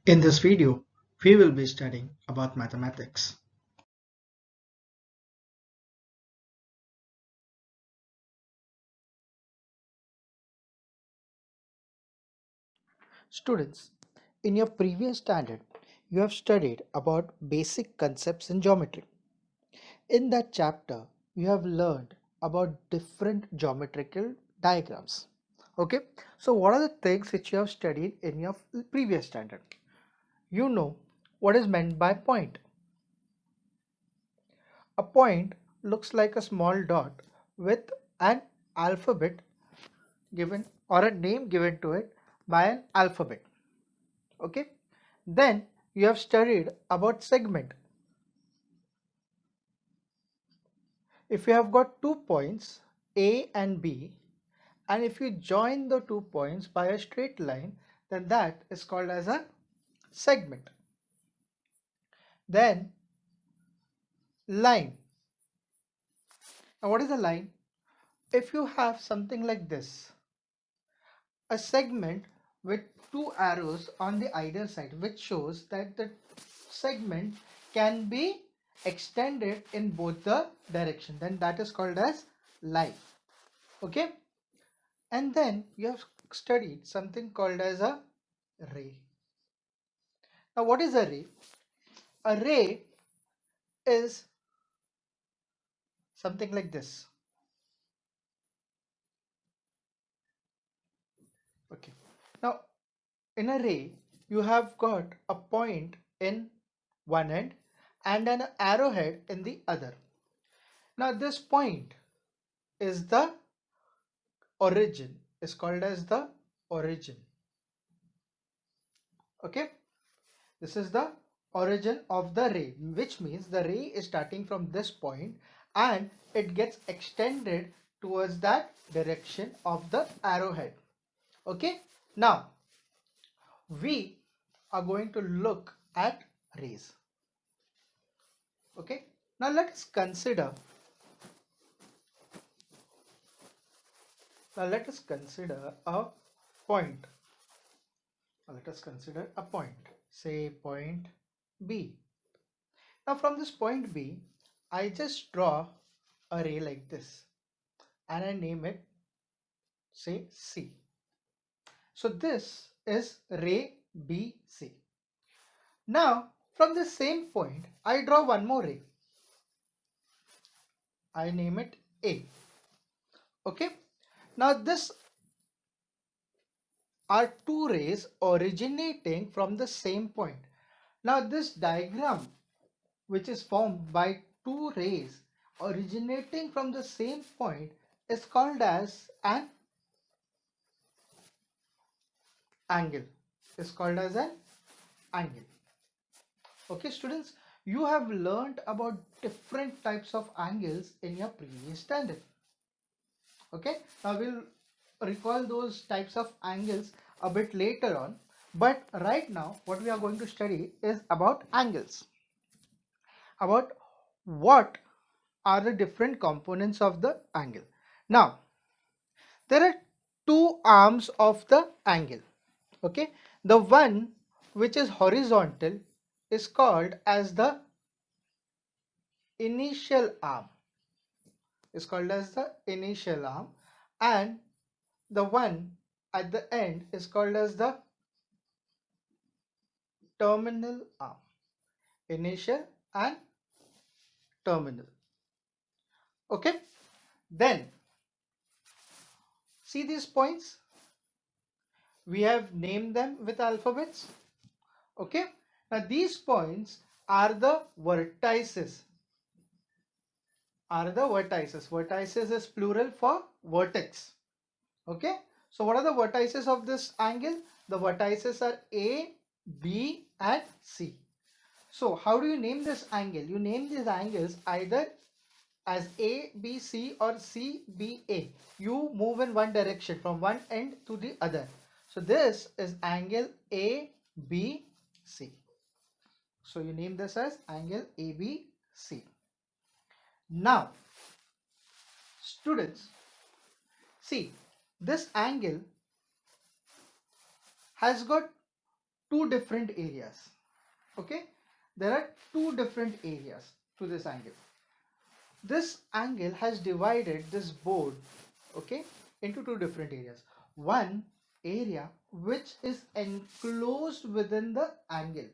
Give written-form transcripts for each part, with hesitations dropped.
In this video, we will be studying about mathematics. Students, in your previous standard, you have studied about basic concepts in geometry. In that chapter, you have learned about different geometrical diagrams. Okay, so what are the things which you have studied in your previous standard? You know what is meant by point. A point looks like a small dot with an alphabet given or a name given to it by an alphabet. Okay, then you have studied about segment. If you have got 2 points A and B, and if you join the 2 points by a straight line, then that is called as a segment. Then line. Now what is a line? If you have something like this, a segment with two arrows on the either side, which shows that the segment can be extended in both the direction, then that is called as line. Okay, and then you have studied something called as a ray. Now what is a ray? A ray is something like this. Okay, now in a ray you have got a point in one end and an arrowhead in the other. Now this point is the origin, is called as the origin. Okay, this is the origin of the ray, which means the ray is starting from this point and it gets extended towards that direction of the arrowhead. Okay, now we are going to look at rays. Okay, now let us consider a point. Let us consider a point, say point B. Now from this point B, I just draw a ray like this and I name it, say, C. So this is ray BC. Now from the same point, I draw one more ray. I name it A. Okay. Now this are two rays originating from the same point. Now this diagram, which is formed by two rays originating from the same point, is called as an angle. Is called as an angle. Okay, students, you have learned about different types of angles in your previous standard. Okay, now we'll recall those types of angles a bit later on, but right now what we are going to study is about angles, about what are the different components of the angle. Now there are two arms of the angle. Okay, the one which is horizontal is called as the initial arm, and the one at the end is called as the terminal arm. Initial and terminal. Okay, then see these points, we have named them with alphabets. Okay, now these points are the vertices. Vertices is plural for vertex. Okay, so what are the vertices of this angle? The vertices are A, B and C. So how do you name this angle? You name these angles either as A, B, C or C, B, A. You move in one direction from one end to the other. So this is angle A, B, C. So you name this as angle A, B, C. Now, students, see, this angle has got two different areas. Okay, there are two different areas to this angle. This angle has divided this board, okay, into two different areas. One area which is enclosed within the angle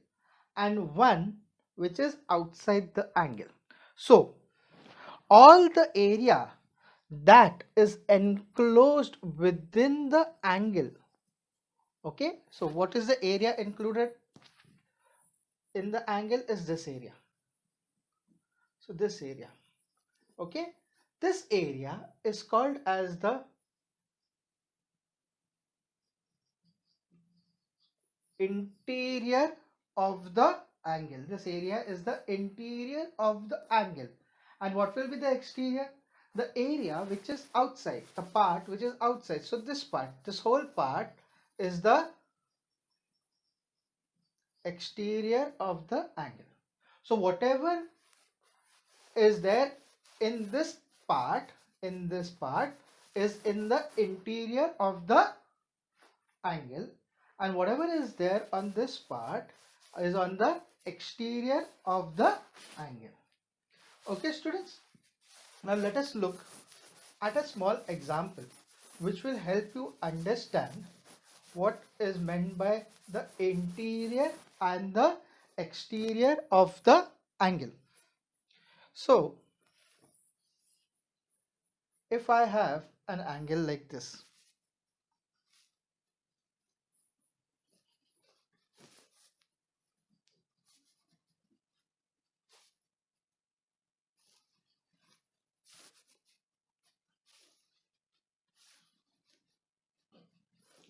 and one which is outside the angle. So all the area that is enclosed within the angle, okay, so what is the area included in the angle is this area. So this area, okay, this area is called as the interior of the angle. This area is the interior of the angle. And what will be the exterior? The area which is outside, the part which is outside. So this part, this whole part is the exterior of the angle. So whatever is there in this part, is in the interior of the angle, and whatever is there on this part is on the exterior of the angle. Okay students, now let us look at a small example which will help you understand what is meant by the interior and the exterior of the angle. So if I have an angle like this,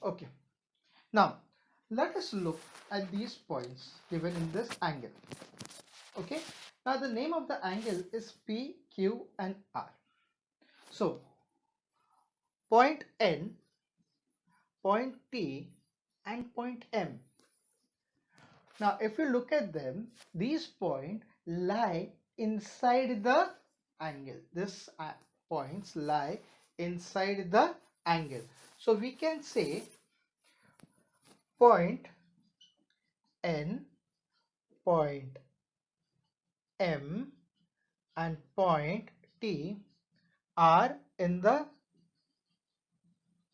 okay, now let us look at these points given in this angle. Okay, now the name of the angle is P, Q and R. So point N, point T and point M. Now if you look at them, these points lie inside the angle. These points lie inside the angle. So we can say point N, point M and point T are in the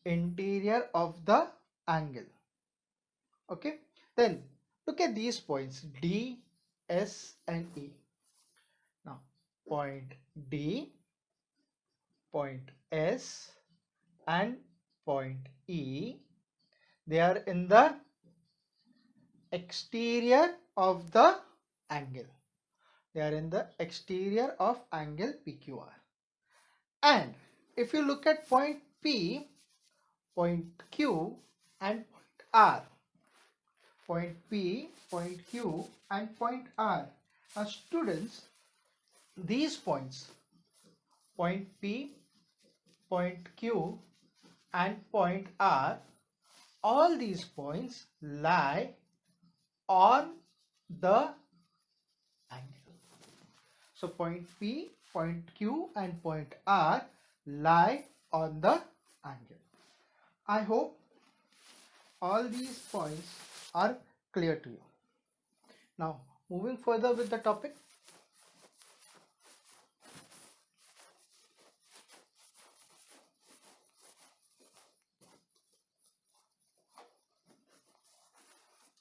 interior of the angle. Okay, then look at these points D, S and E. Now point D, point S and point E, they are in the exterior of the angle. They are in the exterior of angle PQR. And if you look at point P, point Q and point R, point P, point Q and point R. Now students, these points, point P, point Q and point R, all these points lie on the angle. So point P, point Q and point R lie on the angle. I hope all these points are clear to you. Now moving further with the topic.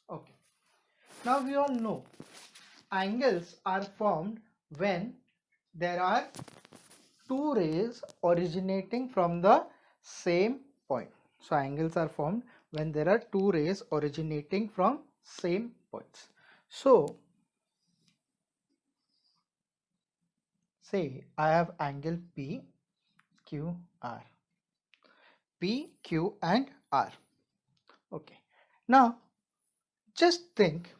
Okay, now we all know angles are formed when there are two rays originating from the same point. So angles are formed when there are two rays originating from same points. So say I have angle P, Q, R. P, Q and R. Okay, now just think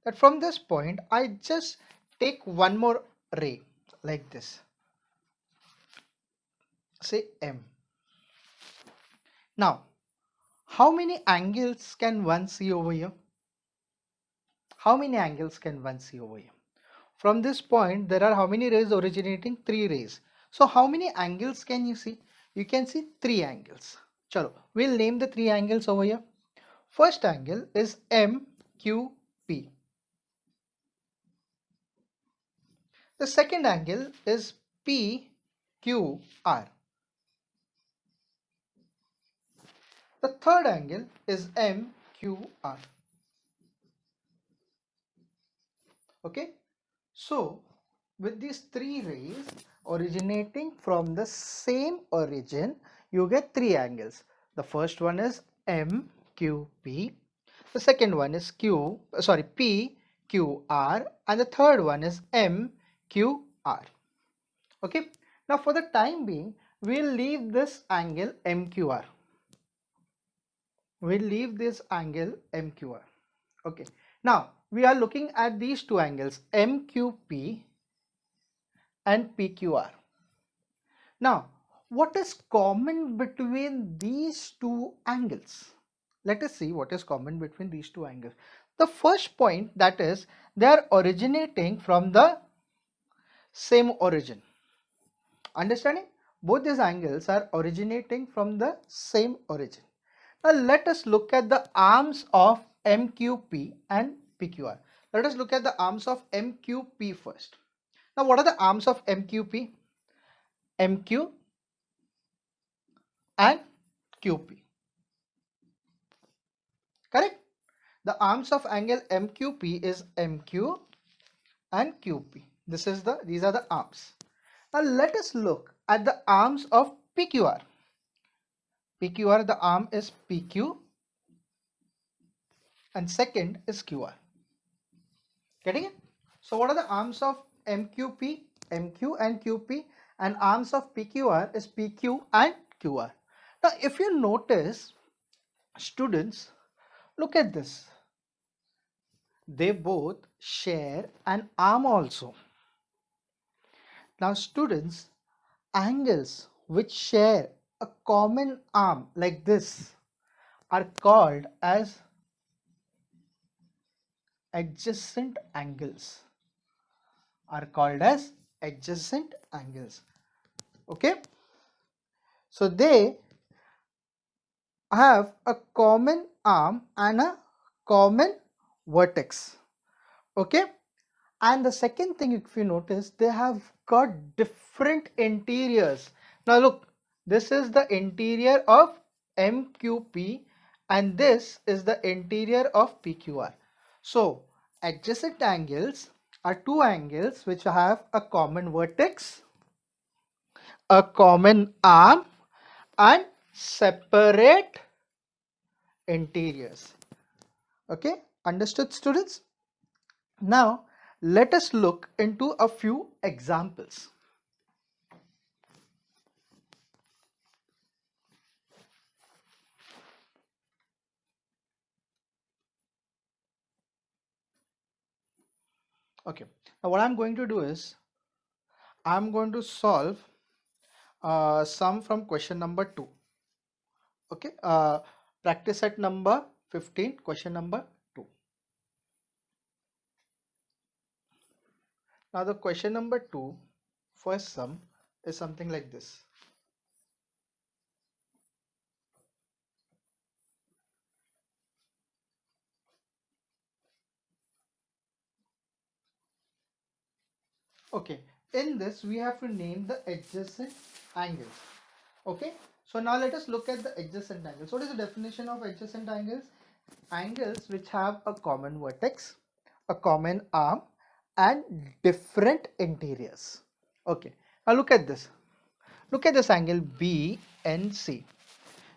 that from this point I just take one more ray like this, say M. Now how many angles can one see over here? How many angles can one see over here? From this point there are how many rays originating? 3 rays. So how many angles can you see? You can see 3 angles. Chalo, we'll name the 3 angles over here. First angle is M MQP. The second angle is PQR. The third angle is MQR. Okay, so with these three rays originating from the same origin, you get three angles. The first one is MQP, the second one is PQR, and the third one is MQR. Okay, now for the time being, we'll leave this angle MQR. We'll leave this angle MQR. Okay, now we are looking at these two angles MQP and PQR. Now, what is common between these two angles? Let us see what is common between these two angles. The first point, that is, they are originating from the same origin. Understanding? Both these angles are originating from the same origin. Now let us look at the arms of MQP and PQR. Let us look at the arms of MQP first. Now what are the arms of MQP? MQ and QP. Correct? The arms of angle MQP is MQ and QP. These are the arms. Now let us look at the arms of PQR. PQR, the arm is PQ and second is QR. Getting it? So what are the arms of MQP? MQ and QP, and arms of PQR is PQ and QR. Now if you notice, students, look at this. They both share an arm also. Now students, angles which share a common arm like this are called as adjacent angles. Okay, so they have a common arm and a common vertex. Okay, and the second thing, if you notice, they have got different interiors. Now look, this is the interior of MQP and this is the interior of PQR. So adjacent angles are two angles which have a common vertex, a common arm and separate interiors. Okay, understood, students? Now let us look into a few examples. Okay, now what I'm going to do is I'm going to solve sum from question number 2. Okay, practice set number 15, question number 2. Now the question number 2, first sum is something like this. Okay, in this we have to name the adjacent angles. Okay, so now let us look at the adjacent angles. What is the definition of adjacent angles? Angles which have a common vertex, a common arm and different interiors. Okay, now look at this. Look at this angle B and C.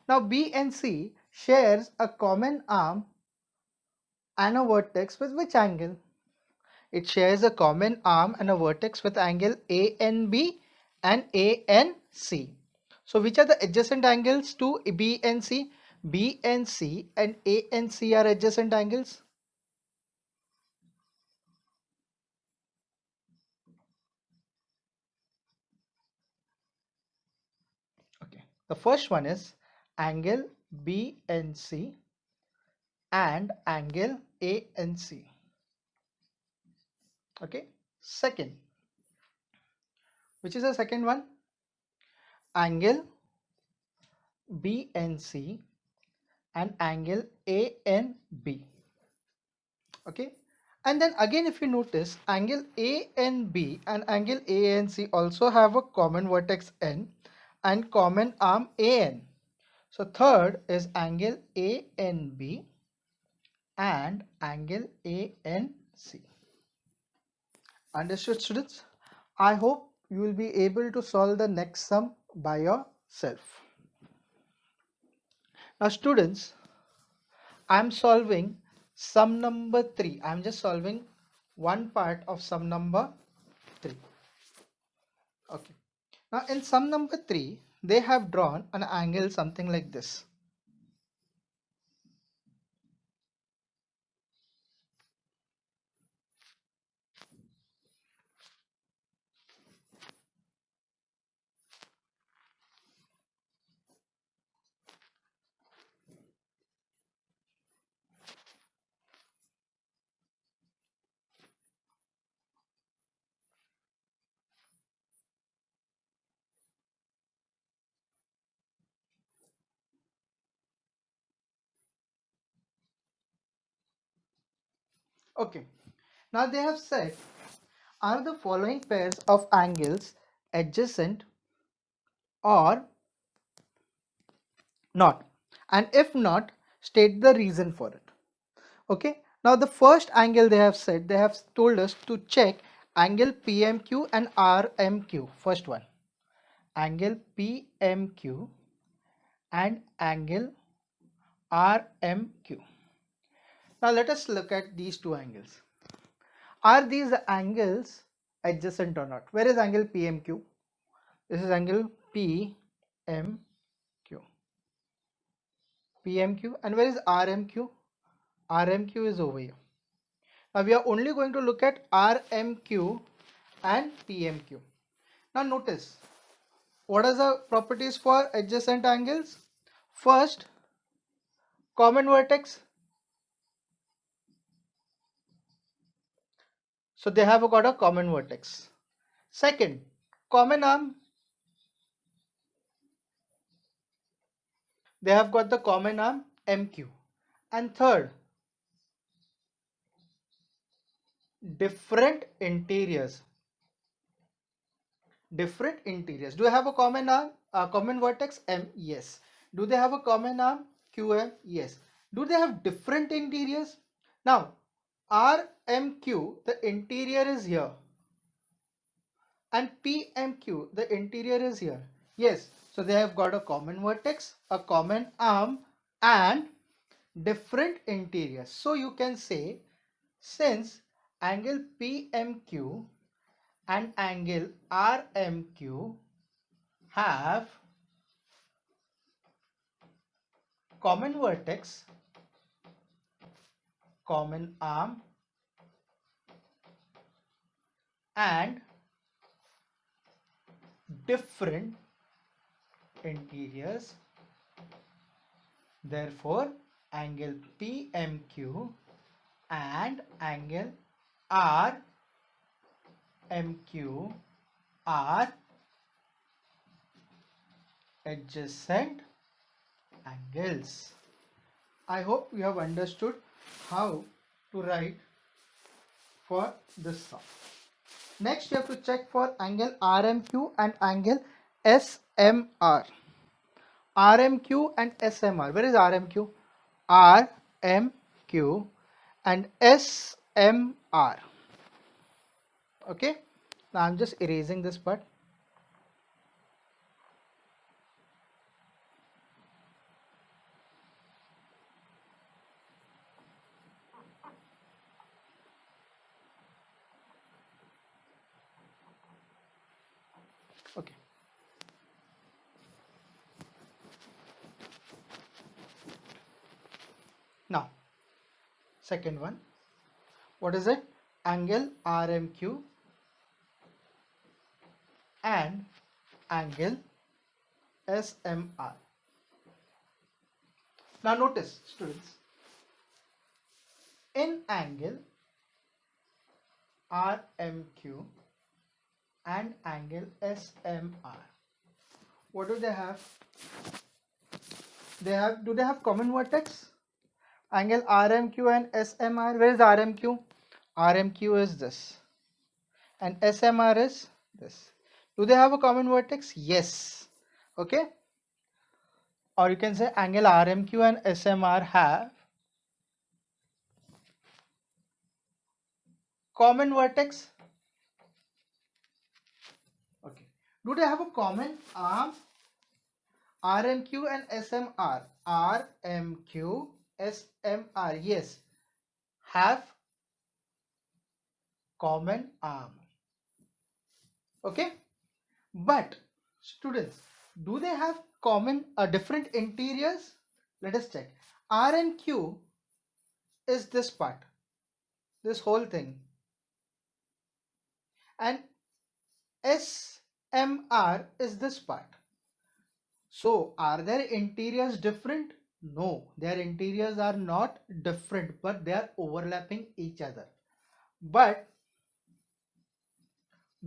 Now B and C shares a common arm and a vertex with which angle? It shares a common arm and a vertex with angle ANB and ANC. So which are the adjacent angles to B and C? B and C and A and C are adjacent angles. Okay, the first one is angle BNC and angle ANC. Okay, second, which is the second one? Angle BNC and angle ANB. Okay, and then again if you notice, angle ANB and angle ANC also have a common vertex N and common arm AN. So third is angle ANB and angle ANC. Understood, students? I hope you will be able to solve the next sum by yourself. Now students, I'm solving sum number 3. I'm just solving one part of sum number 3. Okay. Now in sum number 3, they have drawn an angle something like this. Okay. Now they have said, are the following pairs of angles adjacent or not? And if not, state the reason for it. Okay. Now the first angle they have said, they have told us to check angle PMQ and RMQ. First one, angle PMQ and angle RMQ. Now let us look at these two angles. Are these angles adjacent or not? Where is angle PMQ? This is angle PMQ. PMQ. And where is RMQ? RMQ is over here. Now we are only going to look at RMQ and PMQ. Now notice, what are the properties for adjacent angles? First, common vertex. So they have got a common vertex. Second, common arm. They have got the common arm MQ. And third, different interiors. Different interiors. Do they have a common arm, common vertex M? Yes. Do they have a common arm QM? Yes. Do they have different interiors? Now, RMQ, the interior is here, and PMQ, the interior is here. Yes. So they have got a common vertex, a common arm, and different interiors. So you can say, since angle PMQ and angle RMQ have common vertex, common arm, and different interiors, therefore angle PMQ and angle RMQ are adjacent angles. I hope you have understood how to write for this sum. Next, you have to check for angle RMQ and angle SMR. RMQ and SMR. Where is RMQ? RMQ and SMR. Okay. Now I'm just erasing this part. Okay. Now, second one. What is it? Angle RMQ and angle SMR. Now notice, students, in angle RMQ and angle SMR, what do they have? Do they have common vertex? Angle RMQ and SMR. Where is RMQ? RMQ is this. And SMR is this. Do they have a common vertex? Yes. Okay. Or you can say angle RMQ and SMR have common vertex. Okay. Do they have a common arm? RMQ and SMR. RMQ, SMR. Yes. Have common arm. Okay. But students, do they have common different interiors? Let us check. R and Q is this part, this whole thing, and SMR is this part. So are their interiors different? No, their interiors are not different, but they are overlapping each other. But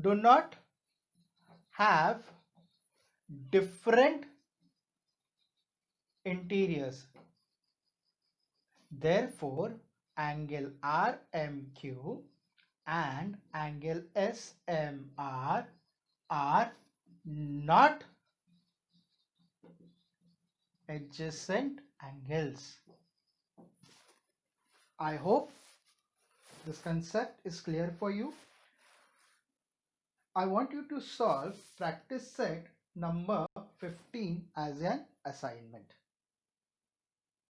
do not have different interiors. Therefore, angle RMQ and angle SMR are not adjacent angles. I hope this concept is clear for you. I want you to solve practice set number 15 as an assignment.